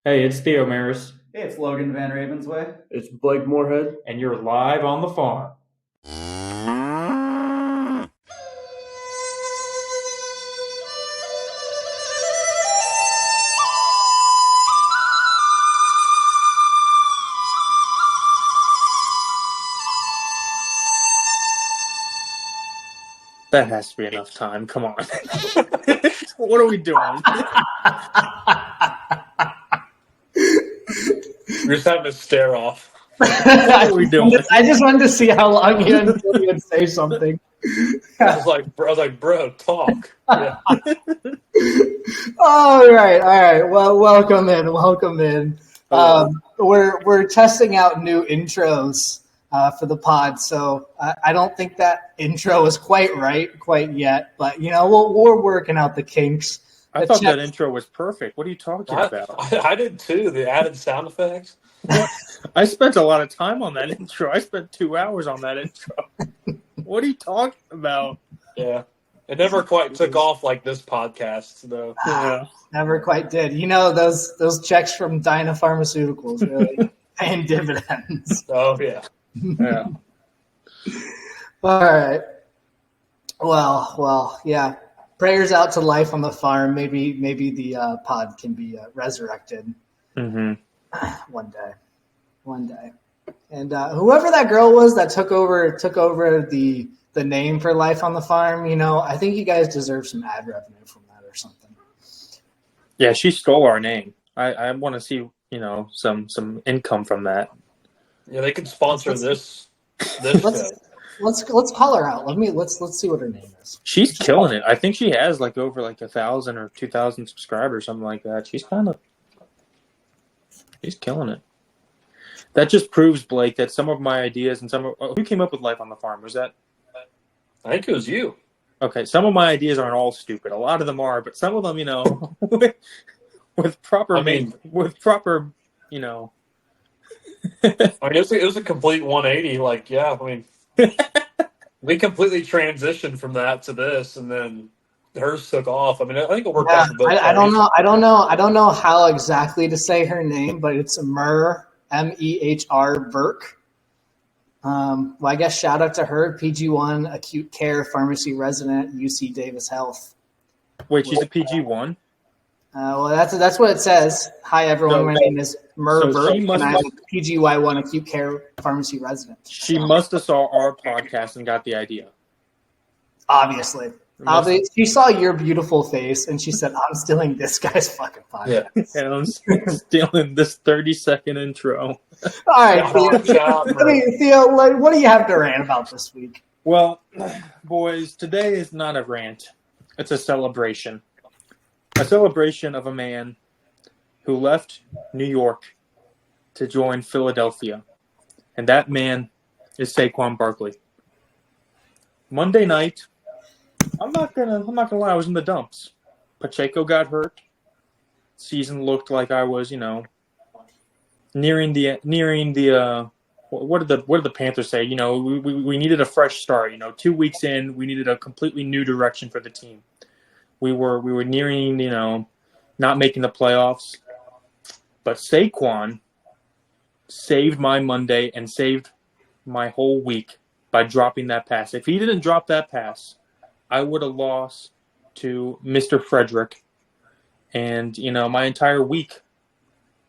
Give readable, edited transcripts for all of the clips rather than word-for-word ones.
Hey, it's Theo Maris. Hey, it's Logan Van Ravensway. It's Blake Moorhead. And you're live on the farm. That has to be enough time. Come on. What are we doing? We're just having a stare off. What are we doing? I just wanted to see how long you would say something. I was like, bro, talk. Yeah. All right. Well, welcome in. We're testing out new intros for the pod, so I don't think that intro is quite yet, but we're working out the kinks. I thought that intro was perfect. What are you talking about? I did too. The added sound effects. I spent a lot of time on that intro. I spent 2 hours on that intro. What are you talking about? Yeah. It never quite took off like this podcast, though. Yeah. Never quite did. Those checks from Dyna Pharmaceuticals really paying dividends. Oh, yeah. Yeah. All right. Well, yeah. Prayers out to life on the farm. Maybe the pod can be resurrected one day. And whoever that girl was that took over the name for Life on the Farm, I think you guys deserve some ad revenue from that or something. Yeah, she stole our name. I want to see some income from that. Yeah, they could sponsor this show. Let's call her out. Let's see what her name is. She's killing it. I think she has over 1,000 or 2,000 subscribers, something like that. She's killing it. That just proves, Blake, that some of my ideas and who came up with Life on the Farm? Was that? I think it was you. Okay, some of my ideas aren't all stupid. A lot of them are, but some of them, with proper. It was a complete 180. We completely transitioned from that to this, and then hers took off. I think it worked out for both I don't know how exactly to say her name, but it's Mehr, Mehr Burke. I guess shout out to her, PG1 acute care pharmacy resident, UC Davis Health. Wait, she's a PG1? That's what it says. Hi everyone, my name is Mehr Burke, and I'm a PGY1 acute care pharmacy resident. She must have saw our podcast and got the idea. Obviously. She saw your beautiful face and she said, I'm stealing this guy's fucking podcast. Yeah. And I'm stealing this 30-second intro. All right, Theo, what do you have to rant about this week? Well, boys, today is not a rant. It's a celebration. A celebration of a man who left New York to join Philadelphia. And that man is Saquon Barkley. Monday night, I'm not gonna lie, I was in the dumps. Pacheco got hurt. Season looked like I was, nearing the what did the Panthers say? We needed a fresh start. 2 weeks in, we needed a completely new direction for the team. We were nearing, not making the playoffs. But Saquon saved my Monday and saved my whole week by dropping that pass. If he didn't drop that pass, I would have lost to Mr. Frederick. And, my entire week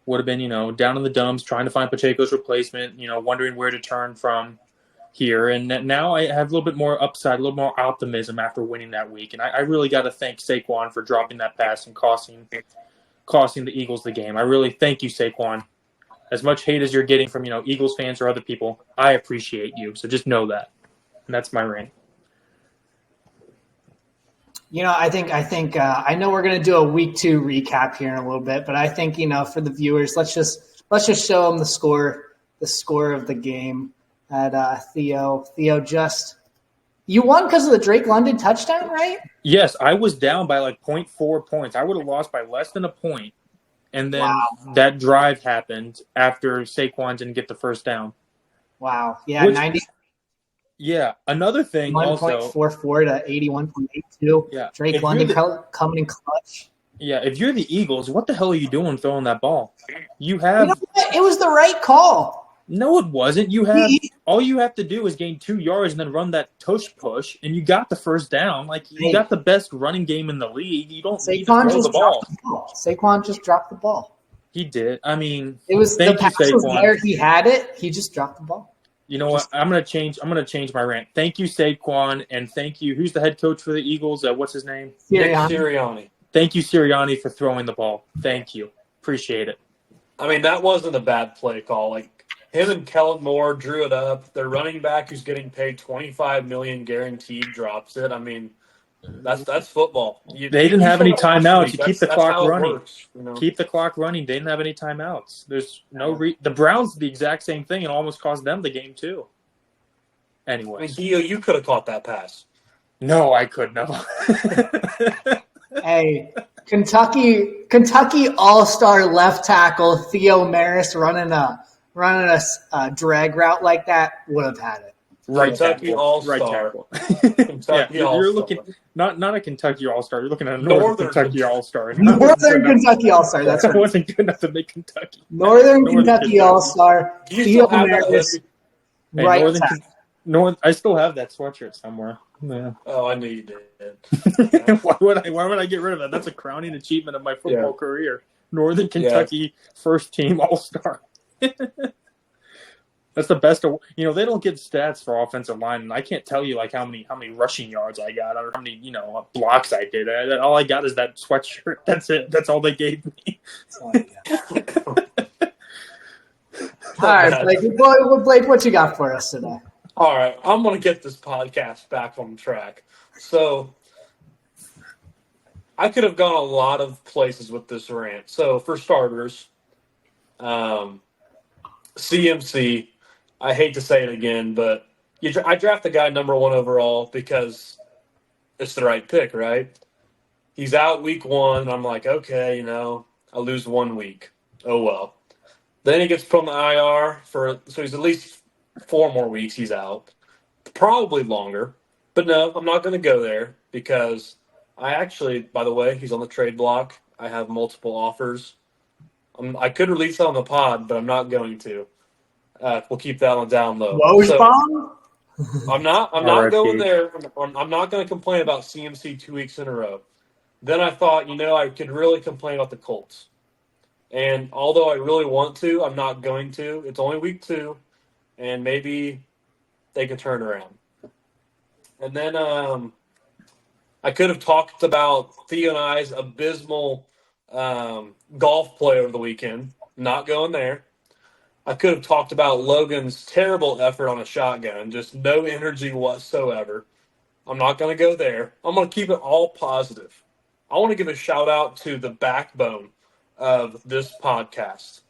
would have been, down in the dumps, trying to find Pacheco's replacement, wondering where to turn from here. And now I have a little bit more upside, a little more optimism after winning that week. And I really got to thank Saquon for dropping that pass and costing the Eagles the game. I really thank you, Saquon. As much hate as you're getting from, Eagles fans or other people, I appreciate you. So just know that. And that's my rant. I think I know we're going to do a week 2 recap here in a little bit, but I think, for the viewers, let's just show them the score of the game. Theo, you won because of the Drake London touchdown, right? Yes, I was down by 0.4 points. I would have lost by less than a point. And then that drive happened after Saquon didn't get the first down. Wow. Yeah, Which- 90. Yeah, another thing also. 1.44 to 81.82. Yeah, Drake if London you're coming in clutch. if you're the Eagles, what the hell are you doing throwing that ball? You You know have what? It was the right call. no, it wasn't. All you have to do is gain 2 yards and then run that tush push, and you got the first down. Like you got the best running game in the league. You don't need to Saquon throw the just ball. dropped the ball. Saquon just dropped the ball. He did. I mean, It was the thank you, pass was Saquon. there. He had it. He just dropped the ball. You know what? I'm gonna change my rant. Thank you, Saquon, and thank you. Who's the head coach for the Eagles? What's his name? Nick Sirianni. Sirianni. Thank you, Sirianni, for throwing the ball. Thank you. Appreciate it. I mean, that wasn't a bad play call. Like him and Kellen Moore drew it up. Their running back, who's getting paid $25 million guaranteed, drops it. I mean, that's football. They didn't have any timeouts. You keep the clock running. Works, you know? Keep the clock running. They didn't have any timeouts. There's no the Browns did the exact same thing and almost cost them the game too. I mean, Anyways, Theo, you could have caught that pass. no, I couldn't have. Hey, Kentucky All-Star left tackle Theo Maris running a drag route like that would have had it. Right Kentucky tackle. All-Star. Right tackle. Kentucky You're All-Star. looking not a Kentucky All-Star. You're looking at a Northern Kentucky All-Star. Northern Kentucky All-Star. That's That right. wasn't good enough to make Kentucky. Northern Kentucky All-Star Do you Theo still have that Maris. hoodie? Hey, Right tackle. I still have that sweatshirt somewhere. Yeah. Oh, I knew you did. Why would I get rid of that? That's a crowning achievement of my football career. Northern Kentucky first team All-Star. That's the best. They don't get stats for offensive line, and I can't tell you like how many rushing yards I got or how many blocks I did. All I got is that sweatshirt. That's it. That's all they gave me. All right, Blake, what you got for us today? All right, I'm going to get this podcast back on track. So I could have gone a lot of places with this rant. So for starters, CMC, I hate to say it again, but I draft the guy number 1 overall because it's the right pick, right? He's out week 1. I'm like, okay, I lose 1 week. Oh, well. Then he gets put on the IR so he's at least 4 more weeks he's out. Probably longer. But no, I'm not going to go there because I actually, by the way, he's on the trade block. I have multiple offers. I could release that on the pod, but I'm not going to. We'll keep that on down low. I'm not going there. I'm not going to complain about CMC 2 weeks in a row. Then I thought, I could really complain about the Colts. And although I really want to, I'm not going to. It's only week 2, and maybe they can turn around. And then I could have talked about Theo and I's abysmal golf play over the weekend. Not going there. I could have talked about Logan's terrible effort on a shotgun, just no energy whatsoever. I'm not going to go there. I'm going to keep it all positive. I want to give a shout out to the backbone of this podcast.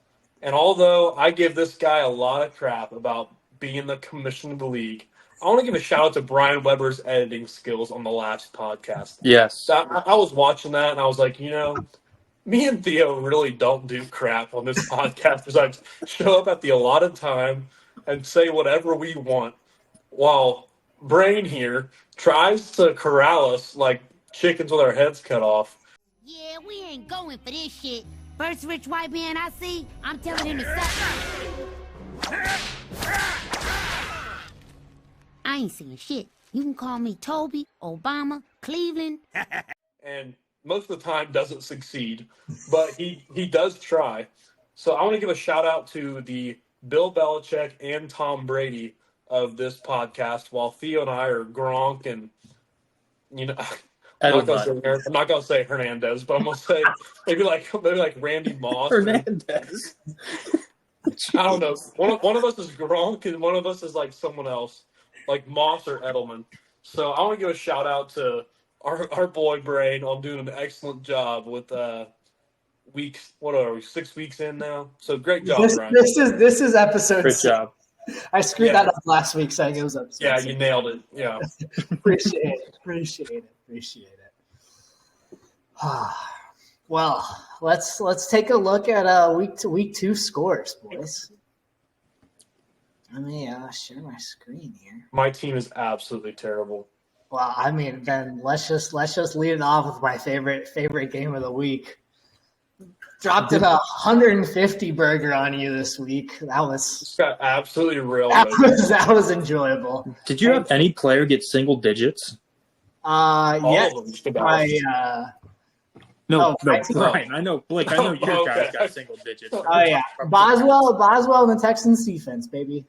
And although I give this guy a lot of crap about being the commissioner of the league, I want to give a shout out to Brian Weber's editing skills on the last podcast. Yes. So I was watching that and I was like, me and Theo really don't do crap on this podcast because I show up at the allotted time and say whatever we want while Brain here tries to corral us like chickens with our heads cut off. Yeah, we ain't going for this shit. First rich white man I see, I'm telling him to suck. I ain't seeing shit. You can call me Toby, Obama, Cleveland. And most of the time doesn't succeed, but he does try. So I want to give a shout out to the Bill Belichick and Tom Brady of this podcast, while Theo and I are Gronk and I'm not gonna say Hernandez, but I'm gonna say maybe like Randy Moss. Hernandez. I don't know. One of us is Gronk and one of us is like someone else, like Moss or Edelman. So I want to give a shout out to our boy Brain on doing an excellent job with weeks. What are we? 6 weeks in now. So great job, Brian. This is episode. Great 6. job. I screwed that up last week, saying it was episode. Yeah, 6. you nailed it. Yeah. Appreciate it. Well, let's take a look at week 2 scores, boys. Let me share my screen here. My team is absolutely terrible. Well, I mean, then let's just lead it off with my favorite game of the week. Dropped in 150 burger on you this week. That was Got absolutely real. that was enjoyable. Did you have any player get single digits? Yes. No, my Brian. I know, Blake. I know your guys got single digits. Oh yeah, Boswell and the Texans defense, baby.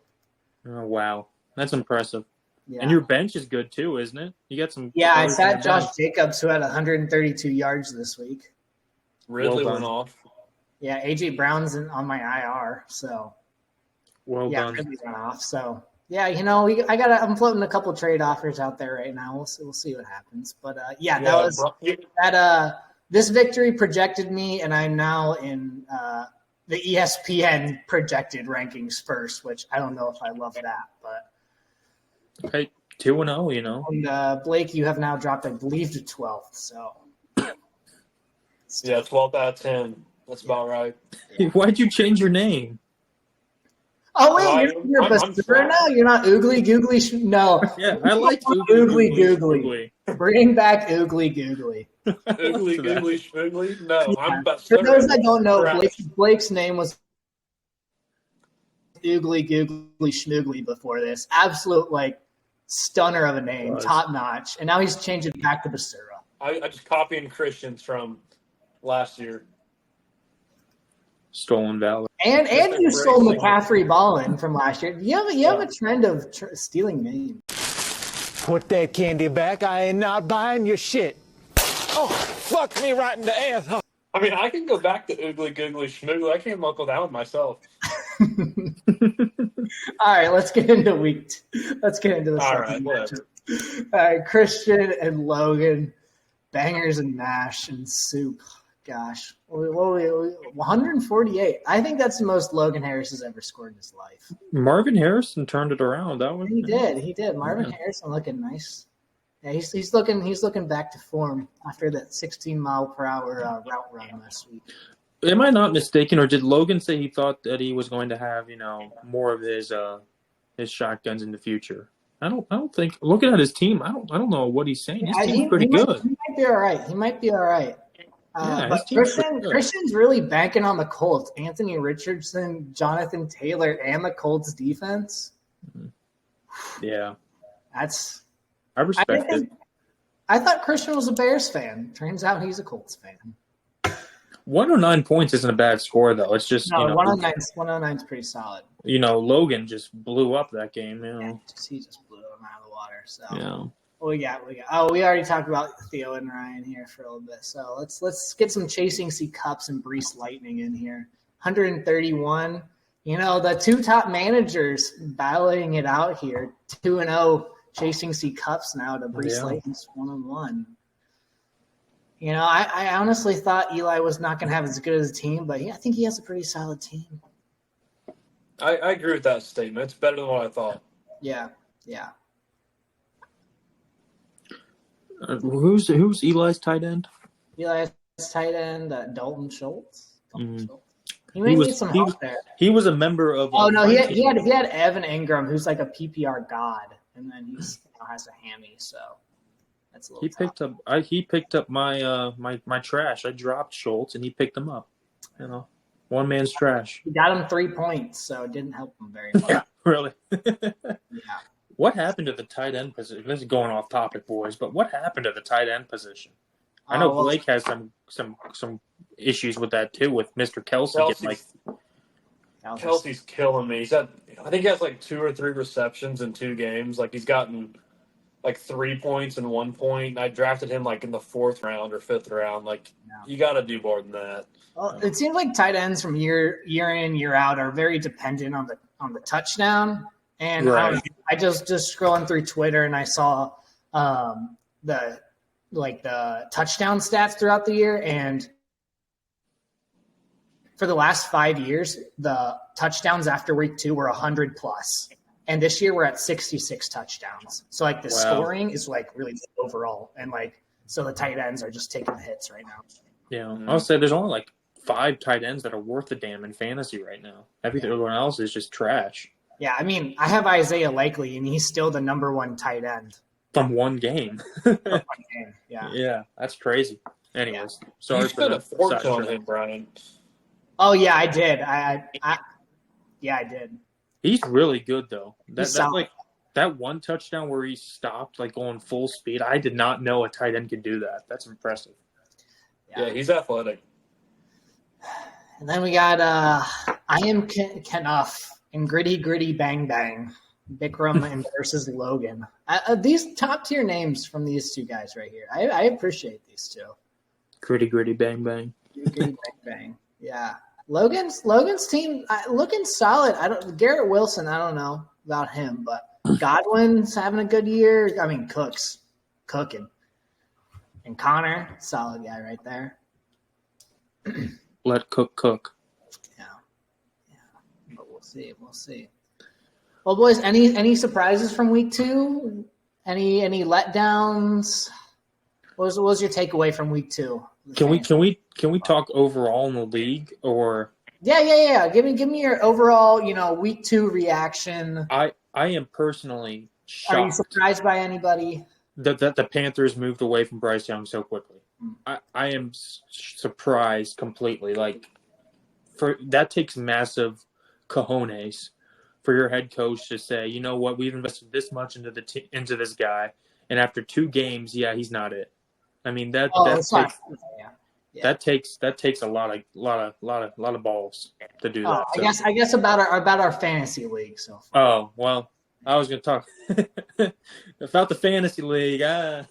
Oh wow, that's impressive. Yeah. And your bench is good too, isn't it? You got some. Yeah, I sat Josh Jacobs, who had 132 yards this week. Ridley went off. Yeah, AJ Brown's on my IR, so done. Ridley went off. So yeah, I'm floating a couple trade offers out there right now. We'll see what happens. But this victory projected me, and I'm now in the ESPN projected rankings first, which I don't know if I love that, but hey, 2-0, you know. And Blake, you have now dropped, I believe, to 12th. So yeah, 12 out of 10. That's about right. Why'd you change your name? Oh wait, you're Basura now. You're not Oogly Googly. No. Yeah, I like Oogly Googly. Bring back Oogly Googly. Oogly Googly Schmoogly? No, yeah. I'm Basura. For those that don't know, Blake's name was Oogly Googly Schmoogly before this. Absolute stunner of a name, top notch, and now he's changed it back to Basura. I just copying Christians from last year. Stolen valor. And you stole McCaffrey Ballin from last year. You have a trend of stealing names. Put that candy back. I ain't not buying your shit. Oh, fuck me right in the ass. I mean, I can go back to Oogly Googly Schmoogly. I came up with that one myself. All right, let's get into week 2. Let's get into the second matchup. All right, Christian and Logan, bangers and mash and soup. Gosh, 148. I think that's the most Logan Harris has ever scored in his life. Marvin Harrison turned it around. That one. He did. Marvin Harrison looking nice. Yeah, he's looking back to form after that 16-mile-per-hour route run last week. Am I not mistaken, or did Logan say he thought that he was going to have more of his shotguns in the future? I don't think. Looking at his team, I don't know what he's saying. His team's pretty good. He might be all right. But Christian's really banking on the Colts. Anthony Richardson, Jonathan Taylor, and the Colts defense. Yeah. I respect it. I thought Christian was a Bears fan. Turns out he's a Colts fan. 109 points isn't a bad score, though. It's just 109 is pretty solid. Logan just blew up that game. Yeah, he just blew him out of the water. So yeah. We got. Oh, we already talked about Theo and Ryan here for a little bit. So let's get some Chasing C Cups and Brees Lightning in here. 131. The two top managers battling it out here. 2-0 Chasing C Cups now to Brees Lightning's 1-1. I honestly thought Eli was not going to have as good as a team, but I think he has a pretty solid team. I agree with that statement. It's better than what I thought. Yeah. Who's Eli's tight end? Eli's tight end, Dalton Schultz. He may need some help there. He was a member of. Oh no, he had Evan Ingram, who's like a PPR god, and then he has a hammy. So that's a little. He picked up my my trash. I dropped Schultz, and he picked him up. One man's trash. He got him 3 points, so it didn't help him very much. Yeah, really. Yeah. What happened to the tight end position? This is going off topic, boys, but what happened to the tight end position? I know Blake has some issues with that too, with Mr. Kelsey. Kelsey's killing me. I think he has 2 or 3 receptions in 2 games. He's gotten 3 points and 1 point. I drafted him in the 4th round or 5th round. You got to do more than that. Well, it seems like tight ends from year in, year out are very dependent on the touchdown. And right. I just scrolling through Twitter and I saw the touchdown stats throughout the year, and for the last 5 years, the touchdowns after week 2 were 100 plus, and this year we're at 66 touchdowns. So the scoring is really overall, and so the tight ends are just taking the hits right now. Yeah, I'll say there's only 5 tight ends that are worth a damn in fantasy right now. Everyone else is just trash. Yeah, I mean, I have Isaiah Likely, and he's still the number one tight end. From one game. Yeah. Yeah, that's crazy. Anyways, sorry You for spent a the fortune on sidetrack. him, Brian. Oh yeah, I did. Yeah, I did. He's really good though. He's solid. That one touchdown where he stopped like going full speed. I did not know a tight end could do that. That's impressive. Yeah, he's athletic. And then we got I am Kenough and Gritty Bang Bang, Bikram and versus Logan. These top tier names from these two guys right here. I appreciate these two. Gritty bang bang. Gritty Bang Bang. Yeah. Logan's team looking solid. Garrett Wilson, I don't know about him, but Godwin's having a good year. I mean, Cook's cooking. And Connor, solid guy right there. Let cook. Yeah. But we'll see. Well, boys, any surprises from week 2? Any letdowns? What was your takeaway from week 2? Can we talk overall in the league or? Yeah. Give me your overall, week 2 reaction. I am personally shocked. Are you surprised by anybody? That the Panthers moved away from Bryce Young so quickly. I am surprised completely. Like, that takes massive cojones for your head coach to say, you know what, we've invested this much into this guy, and after 2 games, he's not it. I mean that takes a lot of balls to do that. So. I guess about our fantasy league so far. Oh well, I was going to talk about the fantasy league. I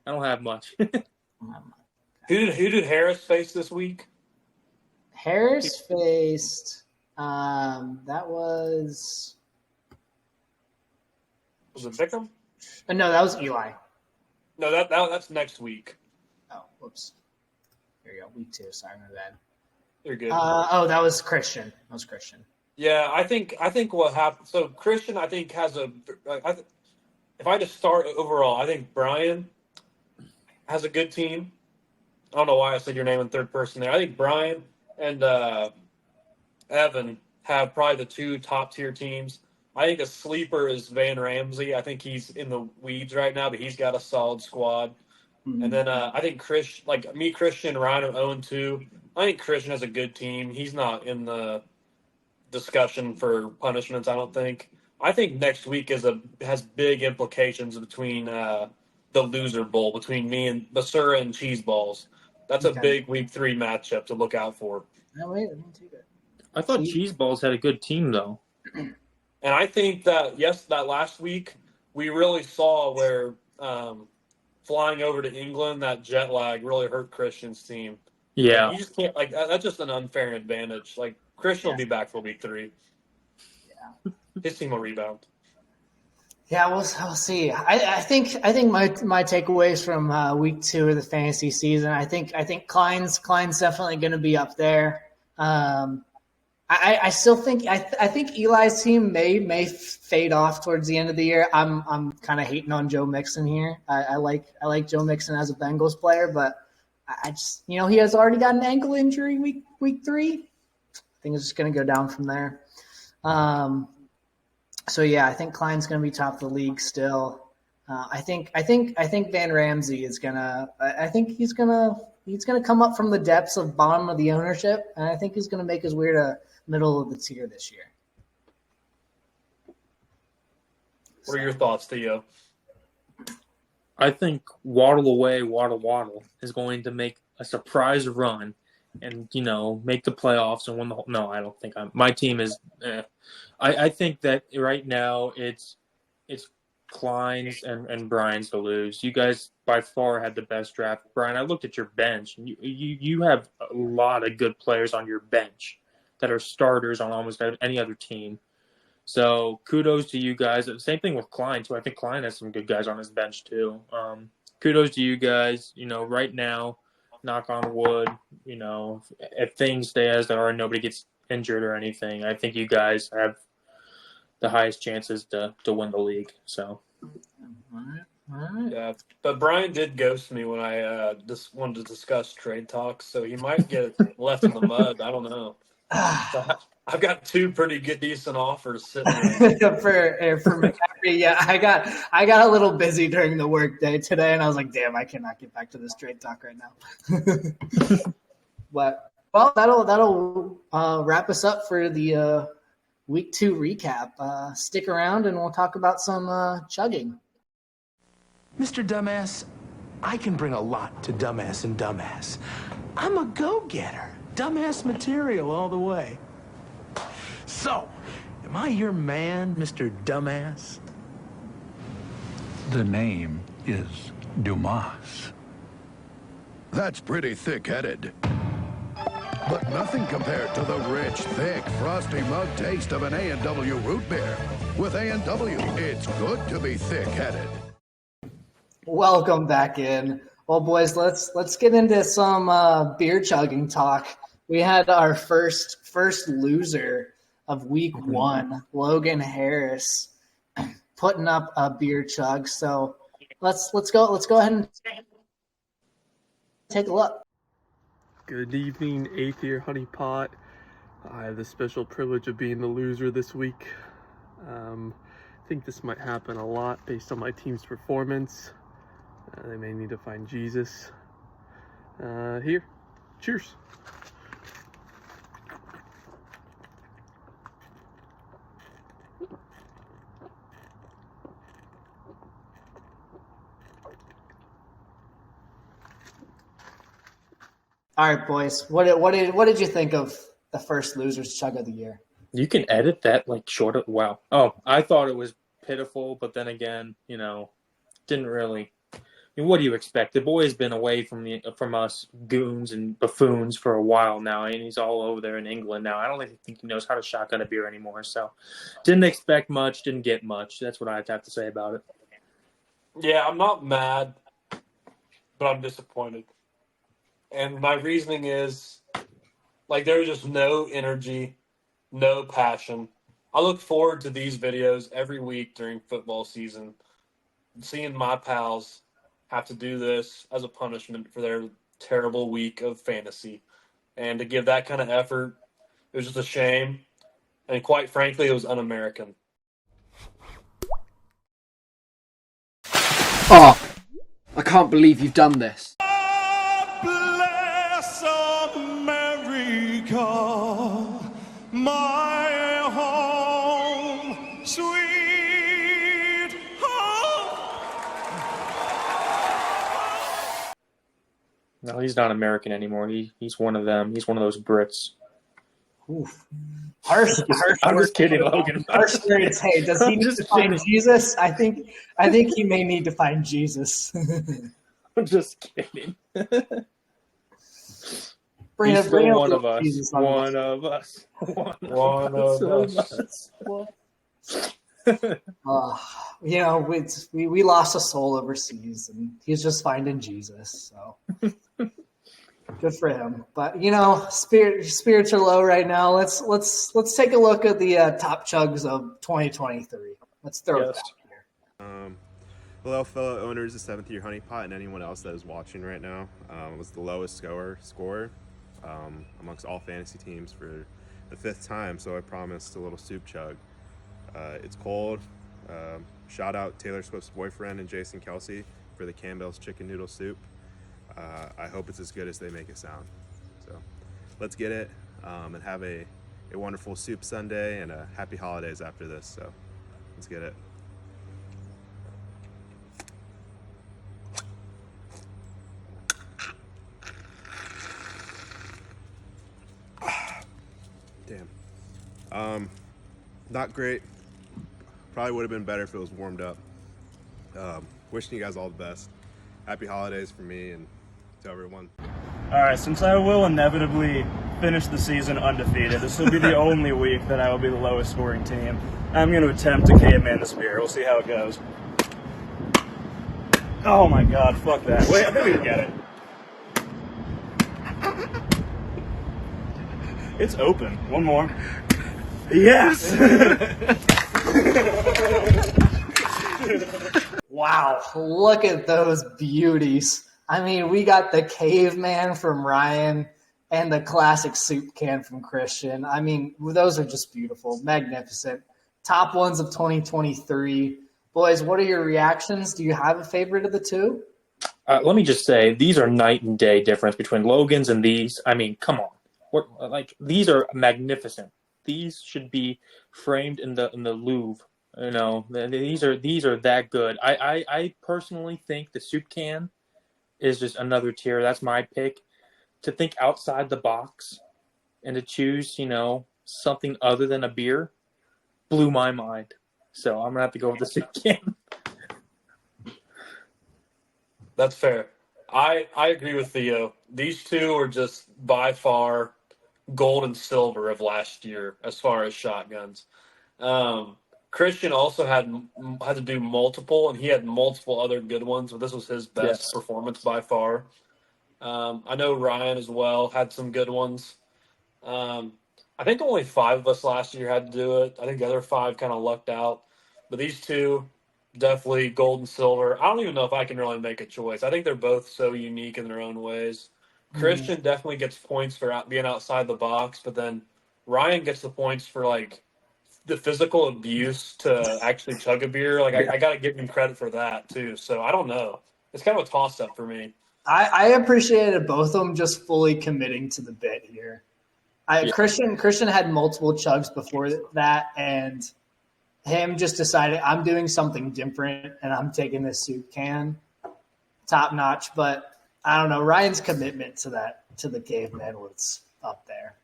don't have much. Who did Harris face this week? Harris faced that was it Bickham? No, that was Eli. No, that's next week. Oh, whoops. There you go. Week 2. Sorry, my bad. You're good. That was Christian. Yeah, I think what happened. So Christian, I think has if I just start overall, I think Brian has a good team. I don't know why I said your name in third person there. I think Brian and Evan have probably the 2 top tier teams. I think a sleeper is Van Ramsey. I think he's in the weeds right now, but he's got a solid squad. Mm-hmm. And then I think Christian, Ryan are 0-2. I think Christian has a good team. He's not in the discussion for punishments, I don't think. I think next week has big implications between the loser bowl, between me and Basura and Cheese Balls. That's a big week 3 matchup to look out for. No, wait, let me take it. I thought Cheese Balls had a good team, though. And I think that last week we really saw where flying over to England, that jet lag really hurt Christian's team. Yeah. You just can't, that's just an unfair advantage. Like, Christian will be back for week 3. Yeah. His team will rebound. Yeah, we'll see. I think my takeaways from week 2 of the fantasy season. I think Klein's definitely going to be up there. I still think I think Eli's team may fade off towards the end of the year. I'm kind of hating on Joe Mixon here. I like Joe Mixon as a Bengals player, but I just he has already got an ankle injury week 3. I think it's just going to go down from there. So yeah, I think Klein's going to be top of the league still. I think Van Ramsey is gonna. I think he's gonna come up from the depths of bottom of the ownership, and I think he's gonna make his way to middle of the tier this year. What are your thoughts, Theo? I think Waddle is going to make a surprise run and, make the playoffs and win the whole – no, I don't think my team is I think that right now it's Klein's and Brian's to lose. You guys by far had the best draft. Brian, I looked at your bench, and you have a lot of good players on your bench that are starters on almost any other team. So kudos to you guys. Same thing with Klein, too. I think Klein has some good guys on his bench, too. Kudos to you guys. Right now, knock on wood, if things stay as they are and nobody gets injured or anything, I think you guys have the highest chances to win the league. So, All right. Yeah, but Brian did ghost me when I just wanted to discuss trade talks, so he might get left in the mud. I don't know. I've got two pretty good, decent offers sitting there. for McCaffrey. Yeah, I got a little busy during the workday today, and I was like, damn, I cannot get back to this trade talk right now. But that'll wrap us up for the week 2 recap. Stick around, and we'll talk about some chugging. Mr. Dumbass, I can bring a lot to Dumbass and Dumbass. I'm a go-getter. Dumbass material all the way. So, am I your man, Mr. Dumbass? The name is Dumas. That's pretty thick-headed. But nothing compared to the rich, thick, frosty mug taste of an A&W root beer. With A&W, it's good to be thick-headed. Welcome back in. Well, boys, let's get into some beer chugging talk. We had our first loser of week 1, Logan Harris, putting up a beer chug. So let's go ahead and take a look. Good evening, 8th year Honeypot. I have the special privilege of being the loser this week. I think this might happen a lot based on my team's performance. They may need to find Jesus. Here, cheers. All right, boys. What did you think of the first losers chug of the year? You can edit that like short. Wow. Oh, I thought it was pitiful, but then again, didn't really. I mean, what do you expect? The boy's been away from us goons and buffoons for a while now, and he's all over there in England now. I don't even think he knows how to shotgun a beer anymore. So, didn't expect much, didn't get much. That's what I'd have to say about it. Yeah, I'm not mad, but I'm disappointed. And my reasoning is, there was just no energy, no passion. I look forward to these videos every week during football season, seeing my pals have to do this as a punishment for their terrible week of fantasy. And to give that kind of effort, it was just a shame. And quite frankly, it was un-American. Oh, I can't believe you've done this. Bless America, my home, sweet home. No, he's not American anymore. He's one of them. He's one of those Brits. Oof. Harsh. I'm just kidding, Logan. Harsh words. Hey, does he need to find Jesus? I think he may need to find Jesus. I'm just kidding. Bring He's up still one of us. Jesus One of us. One of us. We lost a soul overseas, and he's just finding Jesus. So good for him. But spirits are low right now. Let's take a look at the top chugs of 2023. Let's throw it back here. Hello, fellow owners of 7th Year Honeypot and anyone else that is watching right now. It was the lowest scorer amongst all fantasy teams for the 5th time, so I promised a little soup chug. It's cold. Shout out Taylor Swift's boyfriend and Jason Kelsey for the Campbell's chicken noodle soup. I hope it's as good as they make it sound. So let's get it and have a wonderful soup Sunday and a happy holidays after this. So let's get it. Damn. Not great. Probably would have been better if it was warmed up. Wishing you guys all the best. Happy holidays for me and to everyone. All right, since I will inevitably finish the season undefeated, this will be the only week that I will be the lowest scoring team. I'm going to attempt to caveman this beer. We'll see how it goes. Oh my God, fuck that. Wait, I think we can get it. It's open. One more. Yes! Wow, look at those beauties. I mean, we got the caveman from Ryan. and the classic soup can from Christian. I mean, those are just beautiful, magnificent. Top ones of 2023. Boys, what are your reactions? Do you have a favorite of the two? Let me just say, these are night and day difference between Logan's and these. I mean, come on. These are magnificent. These should be framed in the Louvre. You know, these are that good. I personally think the soup can is just another tier. That's my pick. To think outside the box and to choose, something other than a beer blew my mind. So I'm gonna have to go with the soup can. That's fair. I agree with Theo. These two are just by far gold and silver of last year as far as shotguns. Christian also had to do multiple, and he had multiple other good ones, but this was his best performance by far. I know Ryan as well had some good ones. I think only 5 of us last year had to do it. I think the other 5 kind of lucked out. But these two, definitely gold and silver. I don't even know if I can really make a choice. I think they're both so unique in their own ways. Christian definitely gets points for being outside the box, but then Ryan gets the points for, the physical abuse to actually chug a beer. I got to give him credit for that, too. So, I don't know. It's kind of a toss-up for me. I appreciated both of them just fully committing to the bit here. Christian had multiple chugs before that, and him just decided I'm doing something different and I'm taking this soup can top notch. But I don't know, Ryan's commitment to the caveman was up there.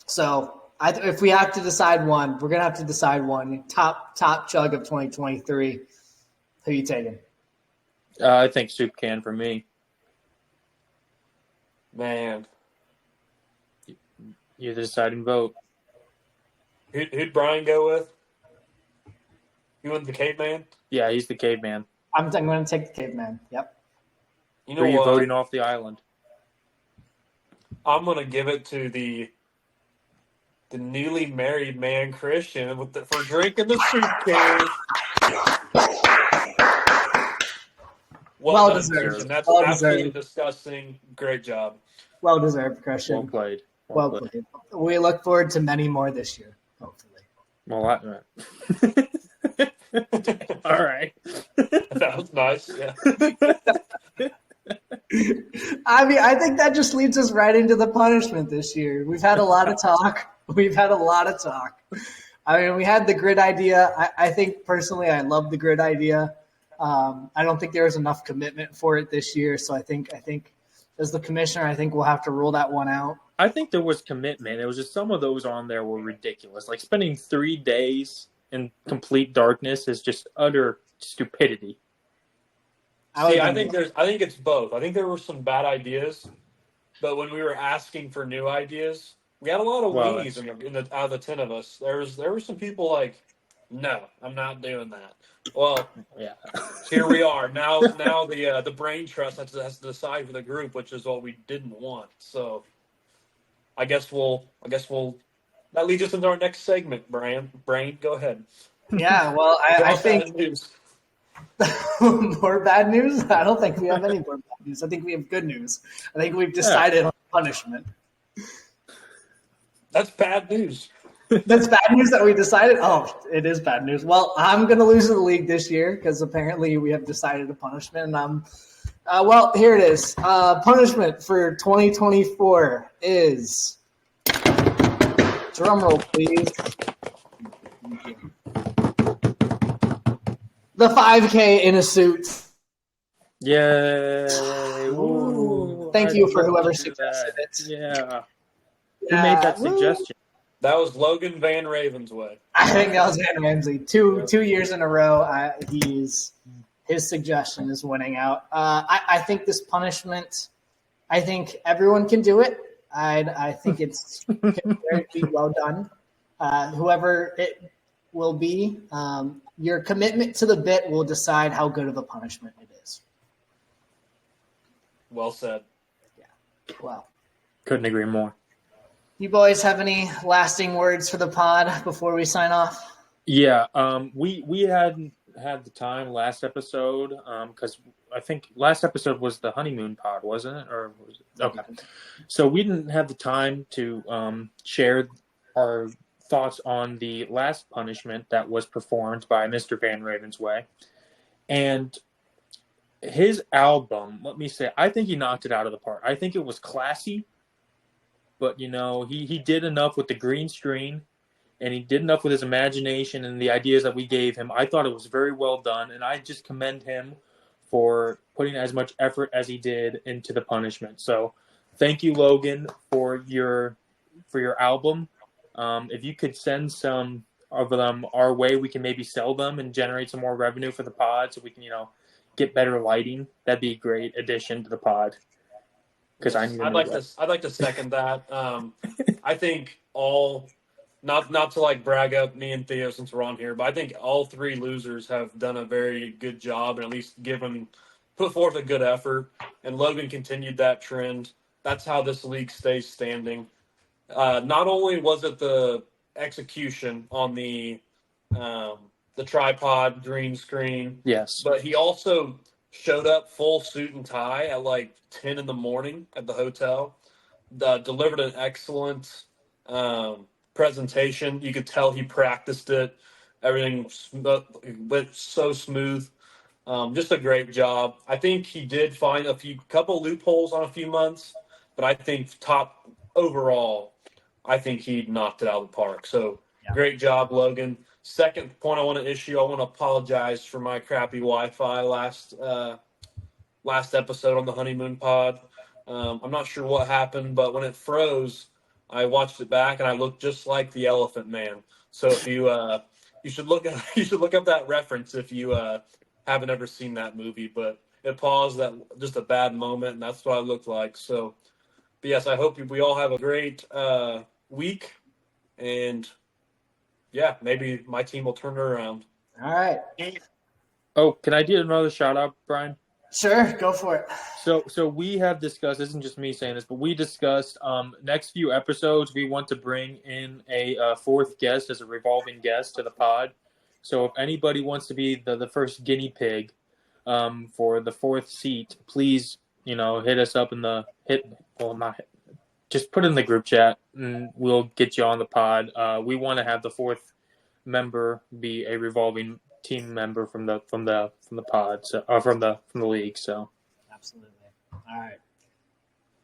So if we have to decide one, we're gonna have to decide one. Top chug of 2023. Who you taking? I think soup can for me. Man. You're the deciding vote. Who'd Brian go with? You went the caveman? Yeah, he's the caveman. I'm going to take the caveman. Yep. You know Who are you what? voting off the island? I'm going to give it to the newly married man, Christian, for drinking the soup can. Well done, deserved. Christian. That's Well absolutely deserved. disgusting. Great job. Well deserved, Christian. Well played. Well played. We look forward to many more this year, hopefully. Well, all right. That was nice. Yeah. I mean, I think that just leads us right into the punishment this year. We've had a lot of talk. I mean, we had the grid idea. I think personally, I love the grid idea. I don't think there was enough commitment for it this year. So I think as the commissioner, I think we'll have to rule that one out. I think there was commitment. It was just some of those on there were ridiculous. Like spending 3 days in complete darkness is just utter stupidity. I think it's both. I think there were some bad ideas, but when we were asking for new ideas, we had a lot of weenies out of the 10 of us. There were some people like, no, I'm not doing that. Well, yeah. Here we are now. The brain trust has to decide for the group, which is what we didn't want. So, I guess we'll. That leads us into our next segment. Brain, go ahead. Yeah, well, I think more bad news. I don't think we have any more bad news. I think we have good news. I think we've decided on punishment. That's bad news. That's bad news that we decided? Oh, it is bad news. Well, I'm going to lose the league this year because apparently we have decided a punishment. And well, here it is. Punishment for 2024 is, drum roll, please, the 5K in a suit. Yay. Thank you for whoever suggested it. Yeah. Who made that suggestion? That was Logan Van Ravensway. I think that was Van Ramsey. Two years in a row, his suggestion is winning out. I think this punishment, I think everyone can do it. I think it's very well done. Whoever it will be, your commitment to the bit will decide how good of a punishment it is. Well said. Yeah. Well. Couldn't agree more. You boys have any lasting words for the pod before we sign off? Yeah, we hadn't had the time last episode because I think last episode was the honeymoon pod, wasn't it? Or was it? Okay. So we didn't have the time to share our thoughts on the last punishment that was performed by Mr. Van Ravensway. And his album, let me say, I think he knocked it out of the park. I think it was classy, but, he did enough with the green screen, and he did enough with his imagination and the ideas that we gave him. I thought it was very well done, and I just commend him for putting as much effort as he did into the punishment. So thank you, Logan, for your album. If you could send some of them our way, we can maybe sell them and generate some more revenue for the pod so we can, get better lighting. That'd be a great addition to the pod. Because I'd like to second that. I think not to like brag up me and Theo since we're on here, but I think all three losers have done a very good job and at least put forth a good effort. And Logan continued that trend. That's how this league stays standing. Not only was it the execution on the tripod green screen, yes, but he also showed up full suit and tie at like 10 in the morning at the hotel. Delivered an excellent presentation. You could tell he practiced it. Everything went so smooth. Just a great job. I think he did find couple loopholes on a few months, but I think top overall, I think he knocked it out of the park. So Great job, Logan. Second point I want to issue, I want to apologize for my crappy Wi-Fi last episode on the Honeymoon Pod. I'm not sure what happened, but when it froze, I watched it back and I looked just like the Elephant Man. So if you should look up that reference if you haven't ever seen that movie. But it paused at just a bad moment, and that's what I looked like. So, but yes, I hope we all have a great week, and yeah, maybe my team will turn it around. All right. Oh, can I do another shout out, Brian? Sure, go for it. So we have discussed, this isn't just me saying this, but we discussed next few episodes we want to bring in a fourth guest as a revolving guest to the pod. So if anybody wants to be the first guinea pig for the fourth seat, please, hit us up just put it in the group chat and we'll get you on the pod. We want to have the fourth member be a revolving team member from the pod, so from the league. So absolutely. All right.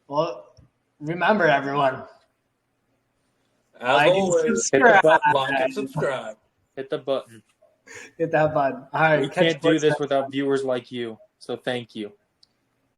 Well, remember everyone. As always, hit the button, like and subscribe. Hit the button. Hit that button. All right. We can't do this without viewers like you. So thank you.